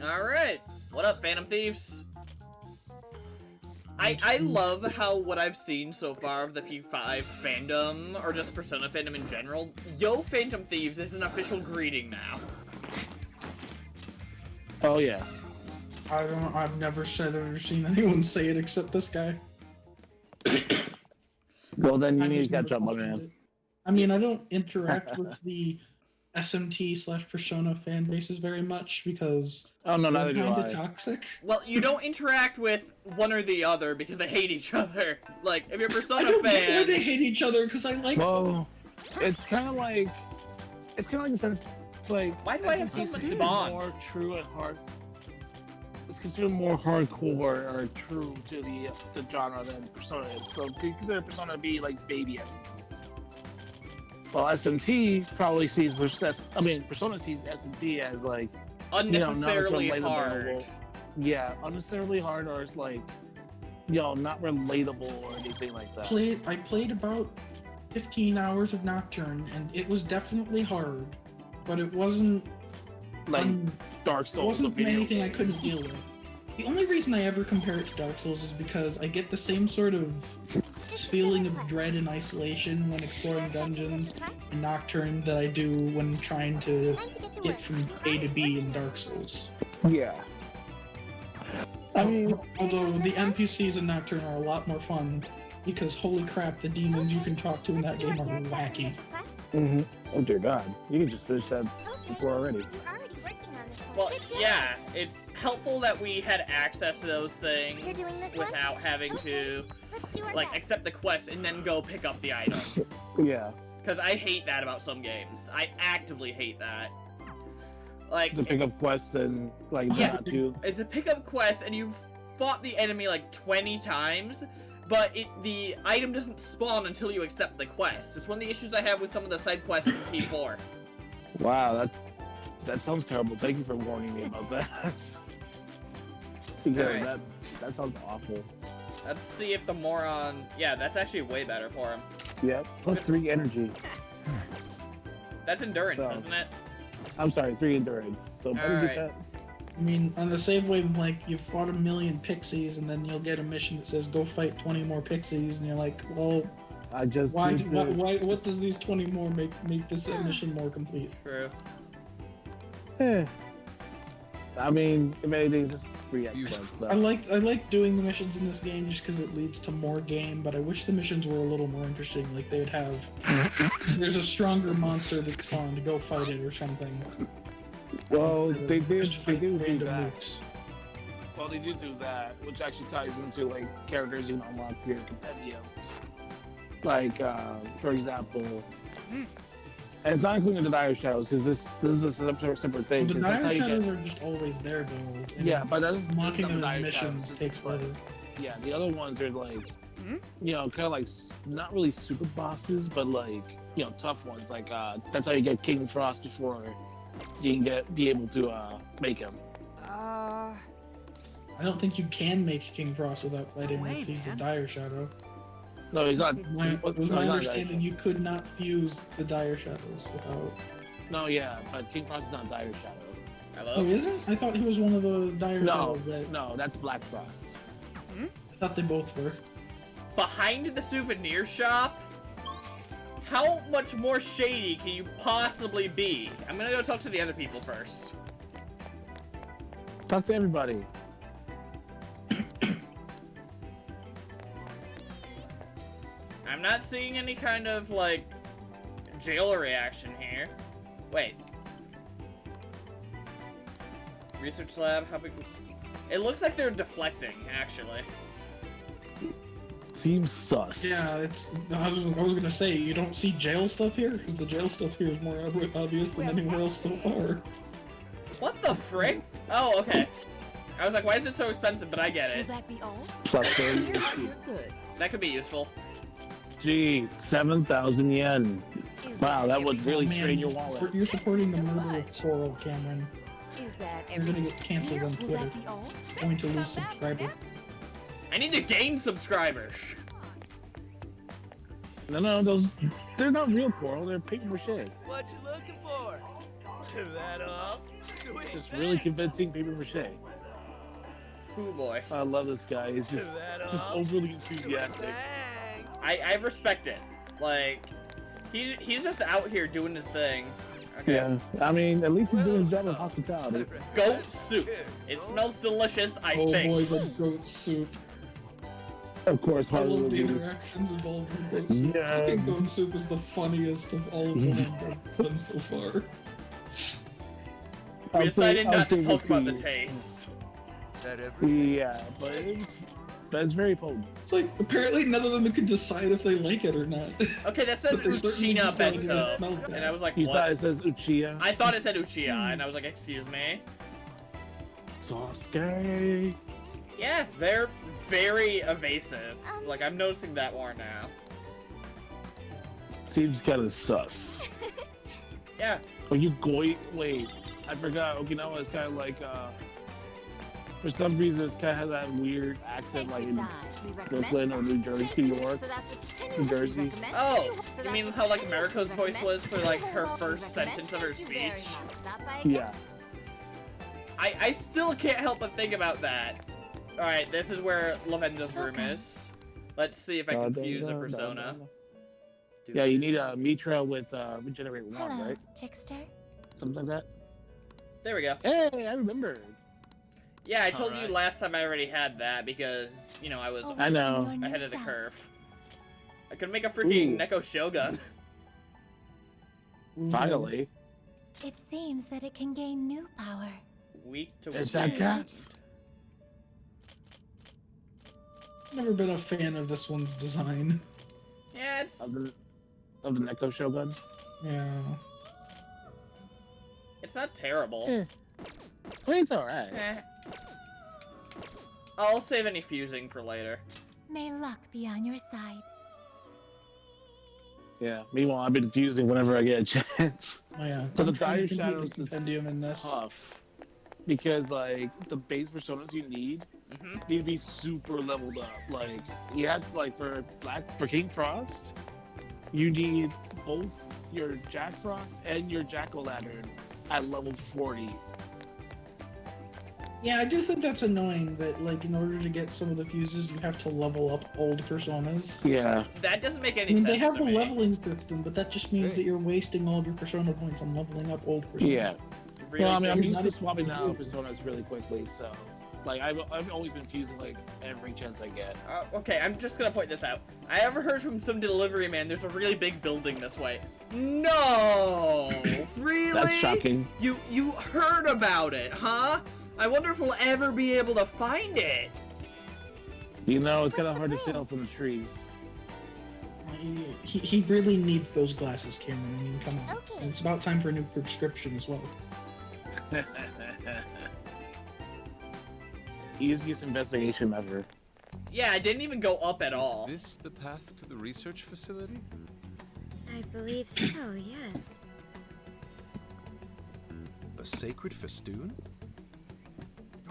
Alright. What up, Phantom Thieves? I love how what I've seen so far of the P5 fandom, or just Persona fandom in general, Yo Phantom Thieves is an official greeting now. Oh yeah. I've never said or seen anyone say it except this guy. Well, then you I've need just to catch never up, my questioned man. it. I mean, I don't interact with the SMT/Persona fan bases very much because Oh no, they're neither do kind of I. toxic. Well, you don't interact with one or the other because they hate each other. Like, if you're a I Persona don't get why fan... they hate each other because I like. Well, it's kind of like the sense like Why do I have so it's much considered bond? more true and hard. It's considered more hardcore or true to the genre than Persona is. So consider Persona to be like baby SMT. Well, SMT probably sees Persona sees SMT as like Unnecessarily not hard. Yeah, unnecessarily hard, or it's like not relatable or anything like that. I played about 15 hours of Nocturne, and it was definitely hard, but it wasn't Like Dark it Souls. wasn't of video anything I games. couldn't deal with. The only reason I ever compare it to Dark Souls is because I get the same sort of feeling of dread and isolation when exploring dungeons in Nocturne that I do when trying to get from A to B in Dark Souls. Yeah. I mean, Although the NPCs in Nocturne are a lot more fun, because holy crap, the demons you can talk to in that game are wacky. oh dear God, you can just finish that before already. Well, yeah, it's helpful that we had access to those things without having to, like, accept the quest and then go pick up the item. Yeah. Because I hate that about some games. I actively hate that. Like, To pick up quests and like Yeah. not do. it's a pickup quest and you've fought the enemy like 20 times, but the item doesn't spawn until you accept the quest. It's one of the issues I have with some of the side quests in P4. Wow, that sounds terrible. Thank you for warning me about that. Because Alright. that sounds awful. Let's see if the moron... Yeah, that's actually way better for him. Yeah. Plus 3 energy. That's endurance, So- isn't it? I'm sorry, 3 endurance. So better Alright. get that. I mean, on the same way, like, you've fought 1,000,000 pixies, and then you'll get a mission that says, go fight 20 more pixies, and you're like, well, I just why, need to- what does these 20 more make this mission more complete? True. I mean, if anything, just free XP. I like doing the missions in this game just because it leads to more game, but I wish the missions were a little more interesting. Like they'd have, there's a stronger monster that's spawned to go fight it or something. Well, they Just do fight random that. nukes. Well, they do that, which actually ties into like characters you can unlock through your compendium. Like, for example, and it's not including the Dire Shadows because this is a separate thing. The 'cause that's how Dire you Shadows get- are just always there though. and Yeah, but that's unlocking the them Dire as missions Shadows. takes forever. Yeah, the other ones are like, kind of like not really super bosses, but like tough ones. Like that's how you get King Frost before you can be able to make him. I don't think you can make King Frost without fighting Wait, if he's a man. Dire Shadow. No, he's not. It was no, my he's not understanding you could not fuse the Dire Shadows without. No, yeah, but King Frost is not Dire Shadow. Hello? Oh, isn't? I thought he was one of the Dire No, Shadows. That... no, that's Black Frost. I thought they both were. Behind the souvenir shop? How much more shady can you possibly be? I'm gonna go talk to the other people first. Talk to everybody. I'm not seeing any kind of, like, jail reaction here. Wait. Research lab, how big... It looks like they're deflecting, actually. Seems sus. Yeah, it's. I was gonna say you don't see jail stuff here because the jail stuff here is more obvious than anywhere else so far. What the frick? Oh, okay. I was like, why is it so expensive? But I get Will it. that be all? Plus 30 Here are HP. your goods. That could be useful. Gee, 7,000 yen. Is Wow, that would really Man, strain your wallet. You're supporting the murder of Coral, Cameron. Is that You're gonna everything? get canceled Here, on will Twitter. that be all? Going to lose subscriber. I need to gain subscribers. No, they're not real coral. They're paper mache. What you looking for? That all? just really convincing paper mache. Ooh boy. I love this guy. He's just overly enthusiastic. I respect it. Like, he's just out here doing his thing. Okay. Yeah, I mean, at least he's doing his job of hospitality. Goat soup. It smells delicious, I Oh think. boy, the goat soup. Of course, I Harley love will the be. interactions involved in goat soup. Yes. Fucking goat soup is the funniest of all of them I've done so far. We decided not to I'll talk say about the Uchiha. taste. Yeah, but it's very potent. It's like, apparently none of them could decide if they like it or not. Okay, that said But they're certainly Uchina deciding that it Bento. smells bad. And I was like, You thought what? it says Uchiha? I thought it said Uchiha, and I was like, excuse me? Sasuke. Yeah, they're very evasive. Like, I'm noticing that more now. Seems kind of sus. Yeah. Are you going? Wait, I forgot. Okinawa is kind of like, for some reason, it's kind of has that weird accent, like in Brooklyn or New Jersey, New York, New Jersey. Oh, you mean how, like, Mariko's voice was for, like, her first sentence of her speech? Yeah. I still can't help but think about that. Alright, this is where Lavenda's room is. Let's see if I can fuse a persona. Yeah, you need a Mitra with regenerate 1, Hello, right? trickster. Something like that. There we go. Hey, I remember. Yeah, I told you Alright. last time I already had that because, you know, I was I know. ahead of the curve. I could make a freaking Ooh. Neko Shogun. Finally. It seems that it can gain new power. Weak to Is weak. that cat? Never been a fan of this one's design. Yeah, it's, Of the Neko Shogun. Yeah. it's not terrible. Yeah. Well, it's alright. Eh. I'll save any fusing for later. May luck be on your side. Yeah. Meanwhile, I've been fusing whenever I get a chance. Oh, yeah. So the I'm trying Dire to complete Shadows the is compendium in this. Tough. Because, like, the base personas you need Mhm. need to be super leveled up. Like, you have to, like, for King Frost, you need both your Jack Frost and your Jack-o'-lantern at level 40. Yeah, I do think that's annoying that, like, in order to get some of the fuses, you have to level up old personas. Yeah. That doesn't make I any mean, sense they have to the me. leveling system, but that just means that you're wasting all of your persona points on leveling up old personas. Yeah. Really Well, I mean, I'm quick. used to swapping out personas really quickly, so like I've always been fusing like every chance I get. Okay, I'm just gonna point this out. I ever heard from some delivery man there's a really big building this way. No! Really? That's shocking. You heard about it, huh? I wonder if we'll ever be able to find it. You know, it's kind of hard to tell from the trees. He really needs those glasses, Cameron. I mean, come on. Okay. And it's about time for a new prescription as well. Easiest investigation ever. Yeah, I didn't even go up at all. Is this the path to the research facility? I believe so, yes. A sacred festoon?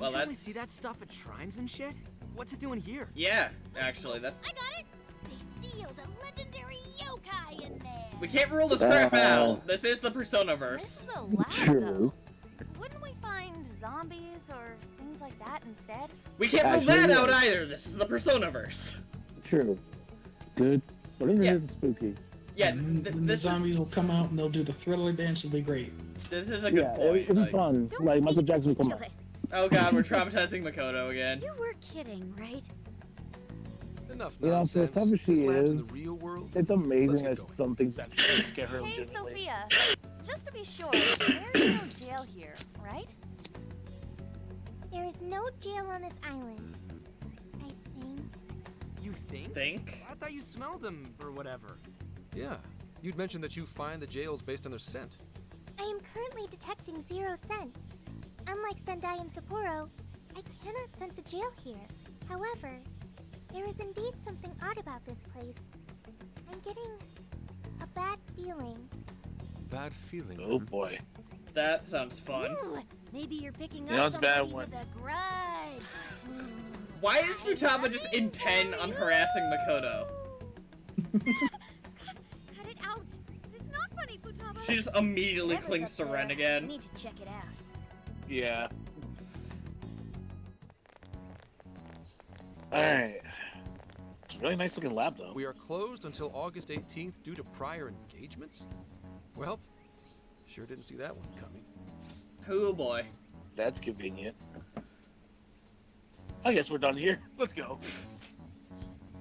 Well, Don't you only that's- see that stuff at shrines and shit? What's it doing here? Yeah, actually, that's. I got it! They sealed a legendary yokai in there! We can't rule this crap out. This is the Personaverse. This is a lab, True. though. Wouldn't we find zombies or things like that instead? We can't rule Actually, that out yes. either. This is the Personaverse. True. Good. But it Yeah. is spooky. Yeah, And then the this zombies is will come out and they'll do the thriller dance. It'll be great. this is a good Yeah, point. it'll be like- fun. Don't Like Michael be Jackson will come out. ridiculous. Oh god, we're traumatizing Makoto again. You were kidding, right? Enough You know, for as nonsense. tough as she This lab's in is, the real world. It's Let's amazing get that going. some things actually scare her Hey, legitimately. Sophia. Just to be sure, there's no jail here, right? There is no jail on this island. I think. You think? Think? I thought you smelled them or whatever. Yeah. You'd mentioned that you find the jails based on their scent. I am currently detecting 0 scents. Unlike Sendai and Sapporo, I cannot sense a jail here. However, there is indeed something odd about this place. I'm getting a bad feeling. Bad feeling. Oh boy. That sounds fun. Ooh, maybe you're picking You know, up it's bad somebody when- with a grudge. Why is Futaba just intent on harassing Makoto? Cut it out. It's not funny, Futaba. She just immediately Whoever's clings up to there, Ren I again. need to check it out. Yeah. Alright. It's a really nice looking lab, though. We are closed until August 18th due to prior engagements? Well, sure didn't see that one coming. Oh boy. That's convenient. I guess we're done here. Let's go.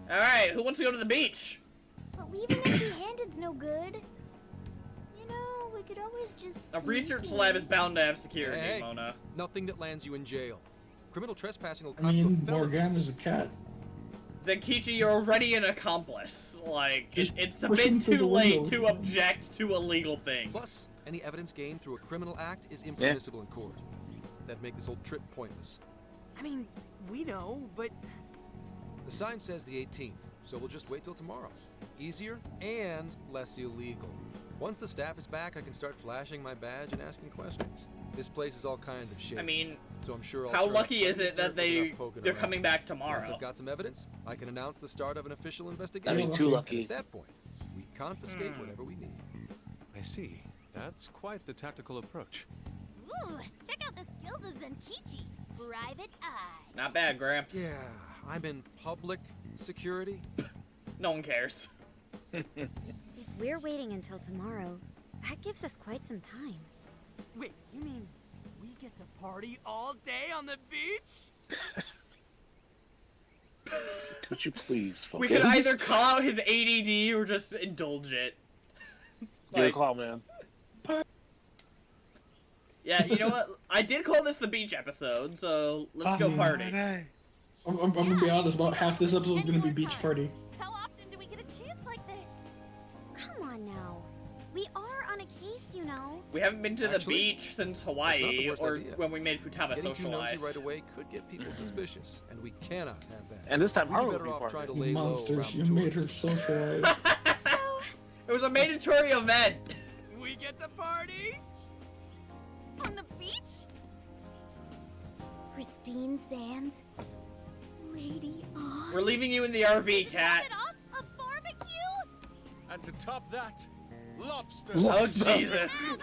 Alright, who wants to go to the beach? But leaving empty-handed's no good. You know, we could always just. A sneak research in. lab is bound to have security, Hey. Mona. Nothing that lands you in jail. Criminal trespassing will I count mean, for felony. Morgana's a cat. Zenkichi, you're already an accomplice. Like, Just it's a push bit him through too the late window. to object to illegal things. Plus, any evidence gained through a criminal act is impermissible in court. That'd make this whole trip pointless. I mean, we know, but The sign says the 18th, so we'll just wait till tomorrow. Easier and less illegal. Once the staff is back, I can start flashing my badge and asking questions. This place is all kinds of shit. I mean, so I'm sure I'll how turn lucky up is it that plenty of dirt without poking they're around. coming back Once tomorrow? I've got some evidence, I can announce the start of an official I investigation. mean, too And lucky. at that point, we confiscate whatever we need. I see. That's quite the tactical approach. Ooh, check out the skills of Zenkichi. Private Eye. Not bad, Gramps. Yeah, I'm in public security. No one cares. If we're waiting until tomorrow, that gives us quite some time. wait, you mean we get to party all day on the beach? Could you please focus? We could either call out his ADD or just indulge it. You're a call, man. Yeah, you know what? I did call this the beach episode, so let's go party. I'm gonna be honest. About half this episode is gonna be beach party. How often do we get a chance like this? Come on now. We are on a case, you know. We haven't been to the Actually, beach since that's not Hawaii, the worst or idea. when we made Futaba Getting too nosy right socialize. away could get people suspicious, and we cannot have that. And this time, We'd Haru be will better be off part trying to of You lay low monsters, around you the made her tourists. socialize. So, It was a mandatory event. We get to party? on the beach? Pristine sands. Lady on. We're leaving you in the RV, cat. Set off a barbecue? And to top that, lobster. Oh, Jesus. Round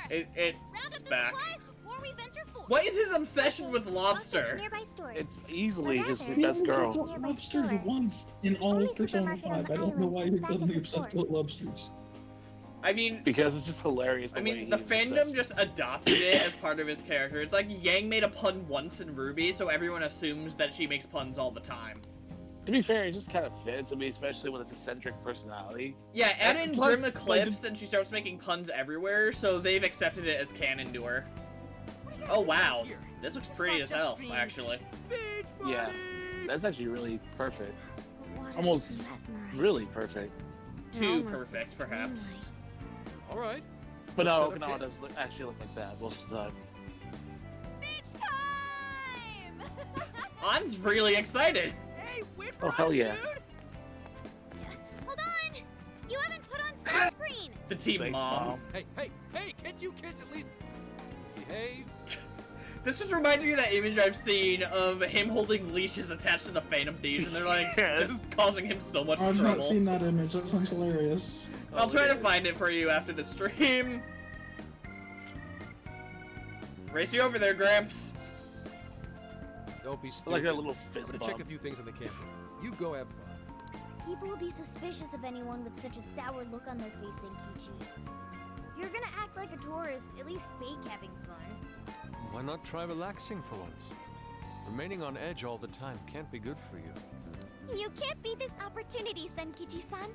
It's up the back. supplies before we venture forth. What is his obsession with Search lobster? nearby stores. It's easily his Or He best only girl. talked about lobsters once in all Only of Persona supermarket on 5. the I don't know island why is you're back suddenly in the obsessed port. about lobsters. I mean, Because it's just hilarious. I way mean, the he's fandom obsessed. just adopted it as part of his character. It's like Yang made a pun once in Ruby, so everyone assumes that she makes puns all the time. To be fair, it just kind of fits. I mean, especially with its eccentric personality. Yeah, add in Plus, Grim Eclipse and she starts making puns everywhere, so they've accepted it as canon to her. Oh wow, this looks pretty as hell, actually. Beach party! Yeah. That's actually really perfect. Water Almost is mesmerizing. Really perfect. It Too almost perfect, looks perhaps. All right. But no, Set up Okinawa camp. does actually look like that most of the time. Beach time! An's really excited. Hey, wait for Oh, us, hell yeah. dude! Hold on! You haven't put on sunscreen! The team Thanks, mom. Hey, can't you kids at least behave? This just reminded me of that image I've seen of him holding leashes attached to the Phantom Thieves, and they're like Yes. just causing him so much I've trouble. not seen that image. That sounds hilarious. I'll Oh, try it to is. find it for you after the stream. Race you over there, Gramps. Don't be I stupid. like that little I'm fist gonna check a bump. few things in the camera. You go have fun. People will be suspicious of anyone with such a sour look on their face, Senkichi. If you're gonna act like a tourist, at least fake having fun. Why not try relaxing for once? Remaining on edge all the time can't be good for you. You can't beat this opportunity, Senkichi-san.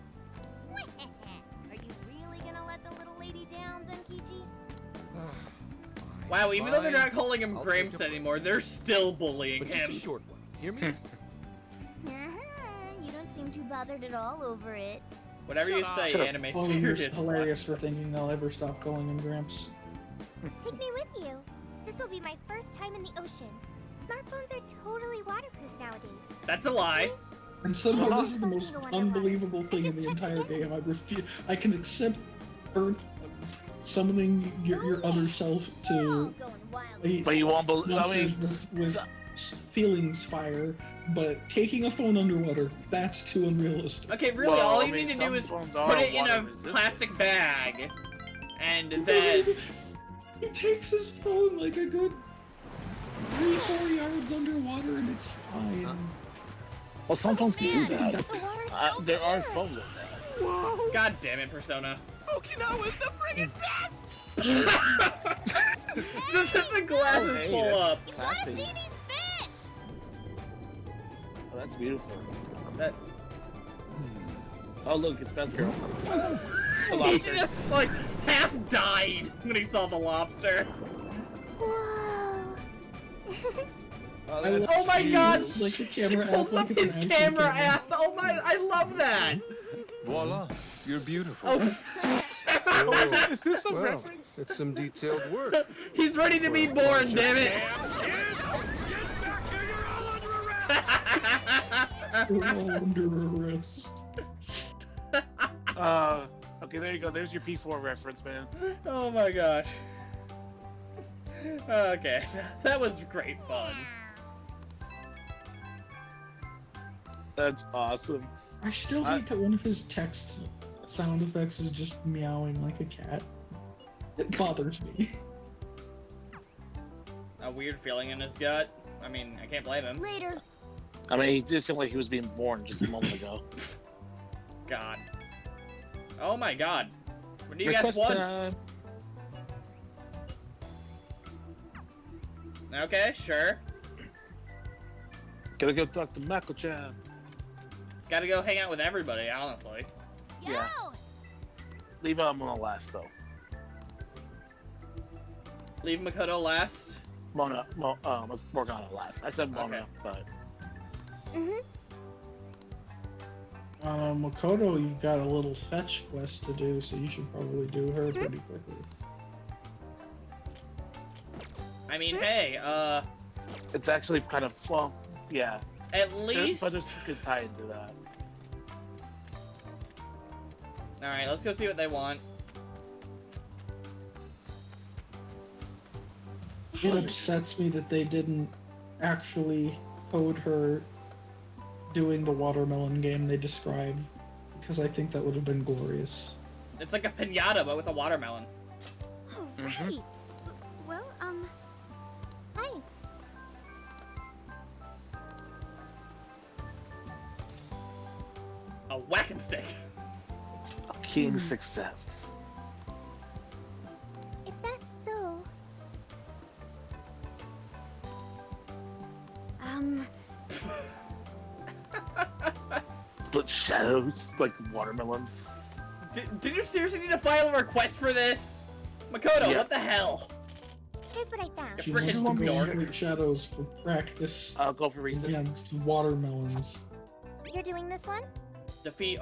Are you really gonna let the little lady down, Zenkichi? Wow, even though they're Fine. not calling him I'll Gramps take a break. anymore, they're still bullying But just him. a short one. Hear me? You don't seem too bothered at all over it. Whatever you say, Shut up. anime Oh, you're serious. hilarious for thinking they'll ever stop calling him Gramps. Take me with you. This will be my first time in the ocean. Smartphones are totally waterproof nowadays. That's a lie. Please? And somehow this is the Don't most go underwater. unbelievable thing in just the checked entire again. game. I refuse. I can accept summoning your other self We're all to going wild. a But you won't believe. I mean, monsters with feelings fire, but taking a phone underwater, that's too unrealistic. Okay, really, Well, all I you mean, need to do some is phones put are it in a water resistant. plastic bag, and then He takes his phone like a good 3-4 yards underwater and it's fine. Well, some phones can do that. The water's so There are clear. phones like that. Whoa! God damn it, Persona. Okinawa's the friggin' best! The glass Oh, is hey, full up. You gotta Classy. see these fish! Oh, that's beautiful. That, Oh, look, it's Best Girl. The he lobster. just, like, half died when he saw the lobster. Whoa. Oh, I that's Oh my cute. god! Like the She camera pulls app, like up it's his an action camera camera. app. Oh my, I love that. Voila, you're beautiful. Oh, Oh, Is this a well, reference? it's some detailed work. he's ready to be born, damn it. We're all under arrest. Okay, there you go. There's your P4 reference, man. Oh my gosh. Okay, that was great fun. That's awesome. I still hate that one of his text sound effects is just meowing like a cat. It bothers me. A weird feeling in his gut. I mean, I can't blame him. Later. I mean, he did feel like he was being born just a moment ago. God. Oh my god. When do you guys Request want? time. Okay, sure. Gotta go talk to Mako-chan. Gotta go hang out with everybody, honestly. Yo! Yeah. Leave Mona last, though. Leave Makoto last. Morgana last. I said Mona, Okay. but... Makoto, you've got a little fetch quest to do, so you should probably do her pretty quickly. I mean, hey, It's actually kind of, well, yeah. at least... But there's a good tie into that. Alright, let's go see what they want. It upsets me that they didn't actually code her doing the watermelon game they described, because I think that would have been glorious. It's like a pinata, but with a watermelon. Oh, Mhm. right. Well, Hi. A whacking stick. A king's success. If that's so, Split shadows, like watermelons. Did you seriously need to file a request for this? Makoto, Yeah. what the hell? here's what I found. She Frickin' wants to go dork. into shadows for practice I'll go for reason. against watermelons. You're doing this one? Defeat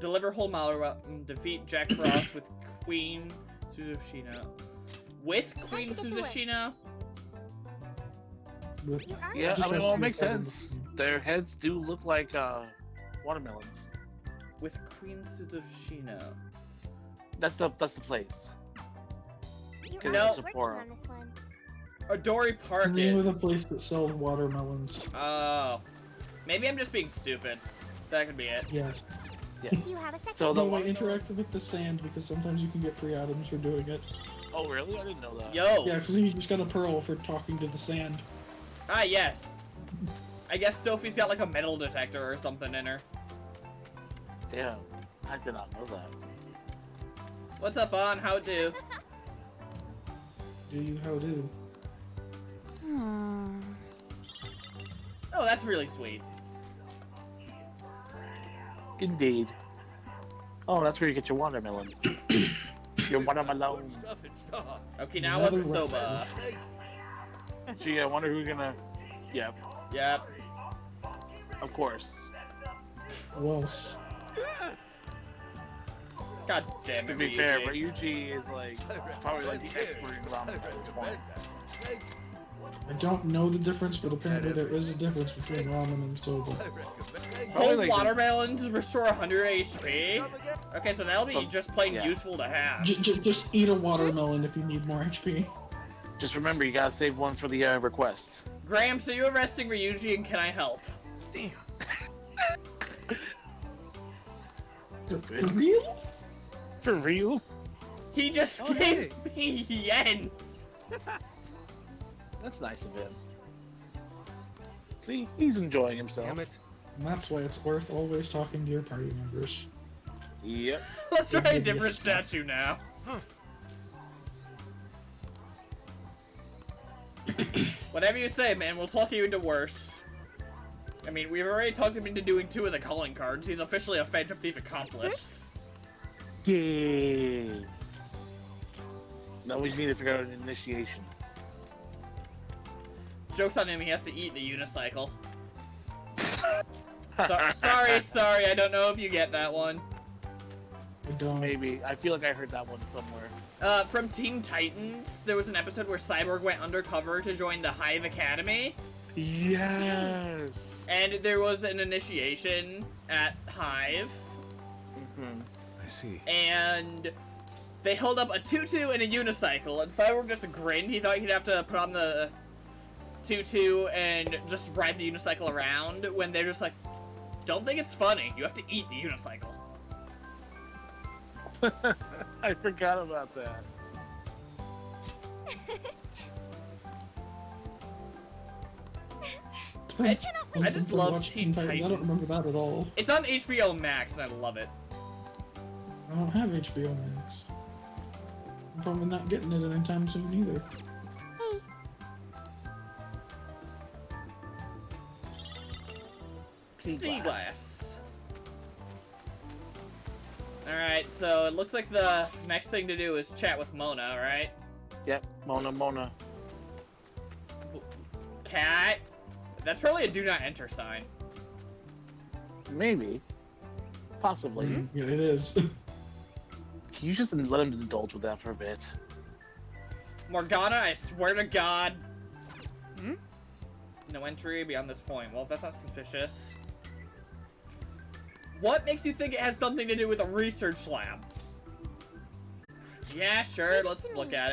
deliver whole Mallory, defeat Jack Frost with Queen Suzushina. With Queen Time to get to work. Suzushina? With You are? Yeah, Just I mean, has well, to it be makes part of sense. the- Their heads do look like watermelons. With Queen Suzushina. That's the place. You Because are it's working Sapporo. on this one. Dory The Park name of the is. place that sells watermelons. Oh. Maybe I'm just being stupid. That could be it. Yes. You have a second. So the No, I watermelon- interacted with the sand because sometimes you can get free items for doing it. Oh, really? I didn't know that. Yo! Yeah, because you just got a pearl for talking to the sand. Ah, yes. I guess Sophie's got like a metal detector or something in her. Damn. I did not know that. What's up, On? How do? Do you how do? Oh, that's really sweet. Indeed. Oh, that's where you get your watermelon. Your watermelon. Okinawa Another soba. Gee, I wonder who's gonna... Yep, Yep. of course. Who else? God damn To it. be fair, Ryuji. Ryuji is like probably like the expert in ramen at this point. I don't know the difference, but apparently there is a difference between ramen and soba. Probably Whole like watermelons restore 100 HP? Okay, so that'll be Oh, just plain yeah. useful to have. Just eat a watermelon if you need more HP. Just remember, you gotta save one for the request. Graham, so you're arresting Ryuji and can I help? Damn. For real? For real? He just Oh, gave me yen. That's nice of him. See, he's enjoying himself. Damn it. And that's why it's worth always talking to your party members. Yep. Let's try a Give me a different stat. statue now. Whatever you say, man. We'll talk you into worse. I mean, we've already talked him into doing 2 of the calling cards. He's officially a Phantom Thief accomplice. Yay. Now we just need to figure out an initiation. Joke's on him, he has to eat the unicycle. Sorry, I don't know if you get that one. I don't. Maybe. I feel like I heard that one somewhere. From Teen Titans, there was an episode where Cyborg went undercover to join the Hive Academy, Yes. and there was an initiation at Hive, Mm-hmm. I see. and they held up a tutu and a unicycle, and Cyborg just grinned. He thought he'd have to put on the tutu and just ride the unicycle around, when they're just like, don't think it's funny, you have to eat the unicycle. I forgot about that. It's been I months just since I love watched Teen I don't Titans. remember that at all. It's on HBO Max, and I love it. I don't have HBO Max. I'm probably not getting it anytime soon either. Sea glass. Alright, so it looks like the next thing to do is chat with Mona, right? Yep. Mona. Cat? That's probably a do not enter sign. Maybe. Possibly. Yeah, it is. Can you just let him indulge with that for a bit? Morgana, I swear to God. No entry beyond this point. Well, if that's not suspicious. What makes you think it has something to do with a research lab? Yeah, sure, let's look at it.